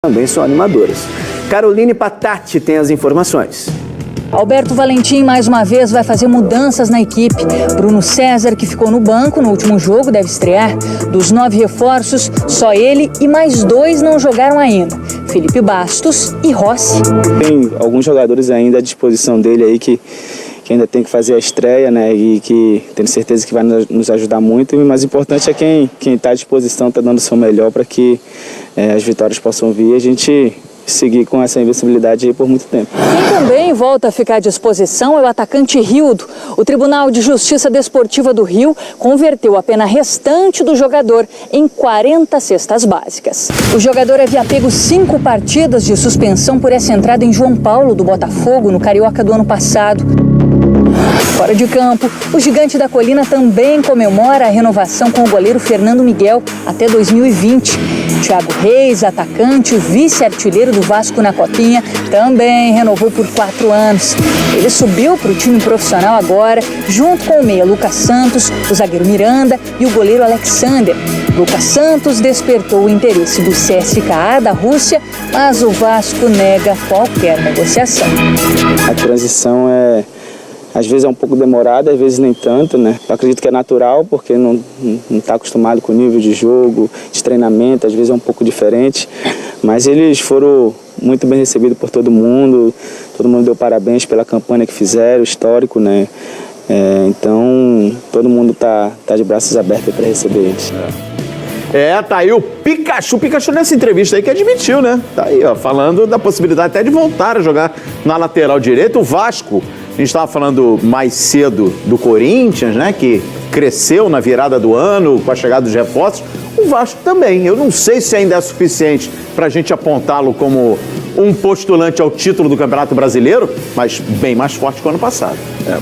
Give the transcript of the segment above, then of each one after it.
também são animadoras. Caroline Patati tem as informações. Alberto Valentim, mais uma vez, vai fazer mudanças na equipe. Bruno César, que ficou no banco no último jogo, deve estrear. Dos 9 reforços, só ele e mais 2 não jogaram ainda. Felipe Bastos e Rossi. Tem alguns jogadores ainda à disposição dele aí que ainda tem que fazer a estreia, né? E que tenho certeza que vai nos ajudar muito. E o mais importante é quem está à disposição, está dando o seu melhor para que as vitórias possam vir e a gente seguir com essa invencibilidade aí por muito tempo. Quem também volta a ficar à disposição é o atacante Rildo. O Tribunal de Justiça Desportiva do Rio converteu a pena restante do jogador em 40 cestas básicas. O jogador havia pego 5 partidas de suspensão por essa entrada em João Paulo do Botafogo, no Carioca do ano passado. Fora de campo, o Gigante da Colina também comemora a renovação com o goleiro Fernando Miguel até 2020. Thiago Reis, atacante, vice-artilheiro do Vasco na Copinha, também renovou por 4 anos. Ele subiu para o time profissional agora, junto com o meia Lucas Santos, o zagueiro Miranda e o goleiro Alexander. Lucas Santos despertou o interesse do CSKA da Rússia, mas o Vasco nega qualquer negociação. A transição às vezes é um pouco demorada, às vezes nem tanto, né? Eu acredito que é natural, porque não está acostumado com o nível de jogo, de treinamento, às vezes é um pouco diferente. Mas eles foram muito bem recebidos por todo mundo deu parabéns pela campanha que fizeram, histórico, né? Então, todo mundo tá de braços abertos para receber eles. Tá aí o Pikachu. O Pikachu nessa entrevista aí que admitiu, né? Tá aí, ó, falando da possibilidade até de voltar a jogar na lateral direita. O Vasco, a gente estava falando mais cedo do Corinthians, né? Que cresceu na virada do ano com a chegada dos reforços. O Vasco também. Eu não sei se ainda é suficiente para a gente apontá-lo como um postulante ao título do Campeonato Brasileiro, mas bem mais forte que o ano passado.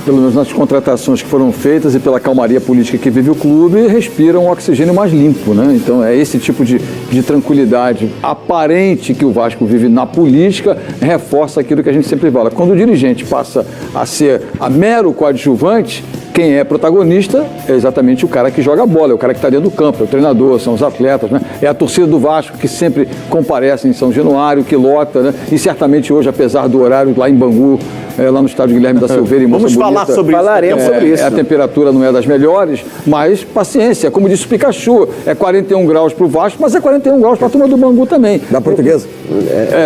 Pelo menos nas contratações que foram feitas e pela calmaria política que vive o clube, respiram um oxigênio mais limpo, né? Então é esse tipo de tranquilidade aparente que o Vasco vive na política, reforça aquilo que a gente sempre fala. Quando o dirigente passa a ser a mero coadjuvante, quem é protagonista é exatamente o cara que joga a bola, é o cara que está dentro do campo, é o treinador, são os atletas, né? É a torcida do Vasco que sempre comparece em São Januário, que lota, né? E certamente hoje, apesar do horário lá em Bangu, lá no estádio Guilherme da Silveira, em Moça Bonita, falar sobre isso. Falaremos sobre isso. A temperatura não é das melhores, mas paciência, como disse o Pikachu, é 41 graus para o Vasco, mas é 41 graus para a turma do Bangu também. Da Portuguesa?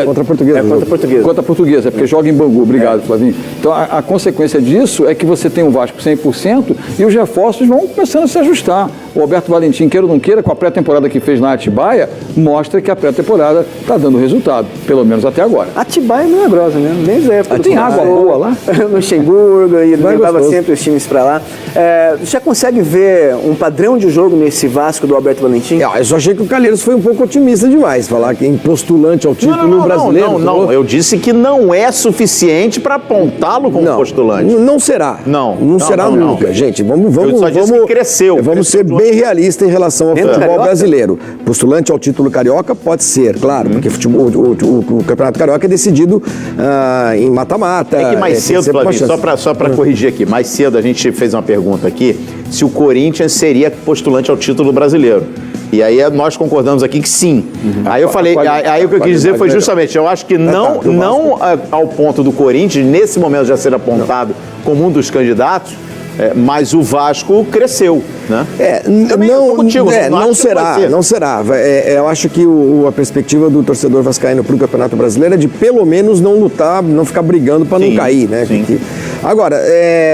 Contra a Portuguesa. Contra a Portuguesa. Contra a Portuguesa, porque joga em Bangu. Obrigado, Flavinho. Então, a consequência disso é que você tem um Vasco 100% e os reforços vão começando a se ajustar. O Alberto Valentim, queira ou não queira, com a pré-temporada que fez na Atibaia, mostra que a pré-temporada está dando resultado, pelo menos até agora. Atibaia não é grossa, né? Desde a época tem água boa lá? No Luxemburgo, e levava sempre os times para lá. Já consegue ver um padrão de jogo nesse Vasco do Alberto Valentim? Eu só achei que o Calheiros foi um pouco otimista demais, falar que em postulante ao título brasileiro. Não, eu disse que não é suficiente para apontá-lo como postulante. Não será. Não será nunca, gente. Vamos disse que cresceu. Vamos ser bem realistas em relação ao futebol brasileiro. Postulante ao título carioca pode ser, claro, porque o Campeonato Carioca é decidido em mata-mata. É que mais cedo, Flavinho, só para corrigir aqui, mais cedo a gente fez uma pergunta aqui, se o Corinthians seria postulante ao título brasileiro. E aí nós concordamos aqui que sim. Aí eu falei, aí o que eu quis dizer foi justamente, eu acho que não ao ponto do Corinthians, nesse momento já ser apontado como um dos candidatos, mas o Vasco cresceu, né? Não será. Eu acho que a perspectiva do torcedor vascaíno para o Campeonato Brasileiro é de pelo menos não lutar, não ficar brigando para não cair, né? Agora,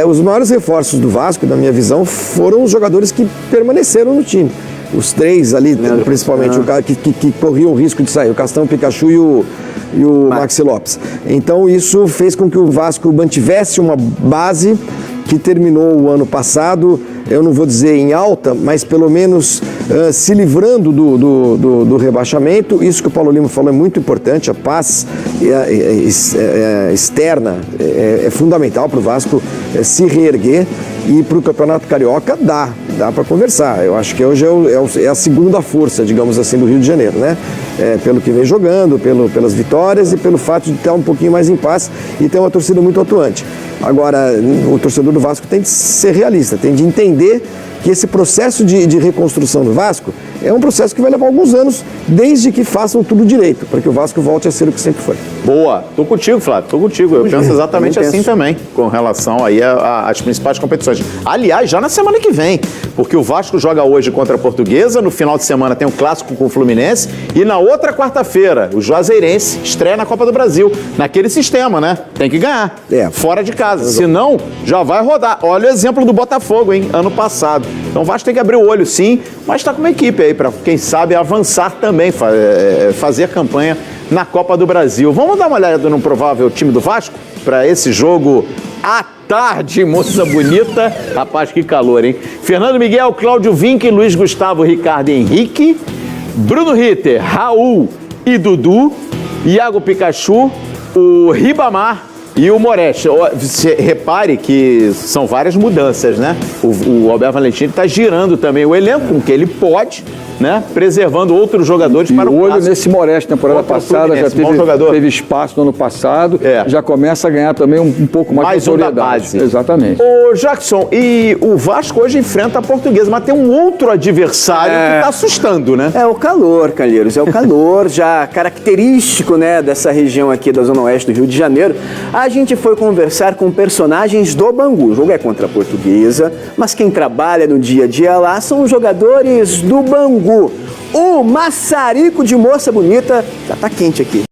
os maiores reforços do Vasco, na minha visão, foram os jogadores que permaneceram no time. Os 3 ali, principalmente, o cara que corriam o risco de sair, o Castão, o Pikachu e o Maxi Lopes. Então, isso fez com que o Vasco mantivesse uma base que terminou o ano passado, eu não vou dizer em alta, mas pelo menos se livrando do rebaixamento. Isso que o Paulo Lima falou é muito importante, a paz externa é fundamental para o Vasco se reerguer, e para o Campeonato Carioca dá para conversar. Eu acho que hoje é a segunda força, digamos assim, do Rio de Janeiro, né? Pelo que vem jogando, pelas vitórias e pelo fato de estar um pouquinho mais em paz e ter uma torcida muito atuante. Agora, o torcedor do Vasco tem de ser realista, tem de entender que esse processo de reconstrução do Vasco é um processo que vai levar alguns anos, desde que façam tudo direito, para que o Vasco volte a ser o que sempre foi. Boa. Tô contigo, Flávio. Tô contigo. Eu penso exatamente assim também, com relação aí às principais competições. Aliás, já na semana que vem, porque o Vasco joga hoje contra a Portuguesa, no final de semana tem um clássico com o Fluminense, e na outra quarta-feira, o Juazeirense estreia na Copa do Brasil, naquele sistema, né? Tem que ganhar, fora de casa. Senão, já vai rodar. Olha o exemplo do Botafogo, hein? Ano passado. Então o Vasco tem que abrir o olho, sim, mas tá com uma equipe aí para, quem sabe, avançar também, fazer a campanha na Copa do Brasil. Vamos dar uma olhada no provável time do Vasco para esse jogo à tarde, moça bonita. Rapaz, que calor, hein? Fernando Miguel, Cláudio Vinck, Luiz Gustavo, Ricardo Henrique, Bruno Ritter, Raul e Dudu, Iago Pikachu, o Ribamar e o Moretti. Você repare que são várias mudanças, né? O Alberto Valentim está girando também o elenco com que ele pode, né? Preservando outros jogadores para o olho clássico. nesse Moretti, temporada passada, já teve espaço no ano passado, já começa a ganhar também um pouco mais de autoridade. Base. Exatamente. Ô, Jackson, e o Vasco hoje enfrenta a Portuguesa, mas tem um outro adversário que está assustando, né? É o calor, Calheiros, é o calor já característico, né, dessa região aqui da Zona Oeste do Rio de Janeiro. A gente foi conversar com personagens do Bangu. O jogo é contra a Portuguesa, mas quem trabalha no dia a dia lá são os jogadores do Bangu. O maçarico de moça bonita já tá quente aqui.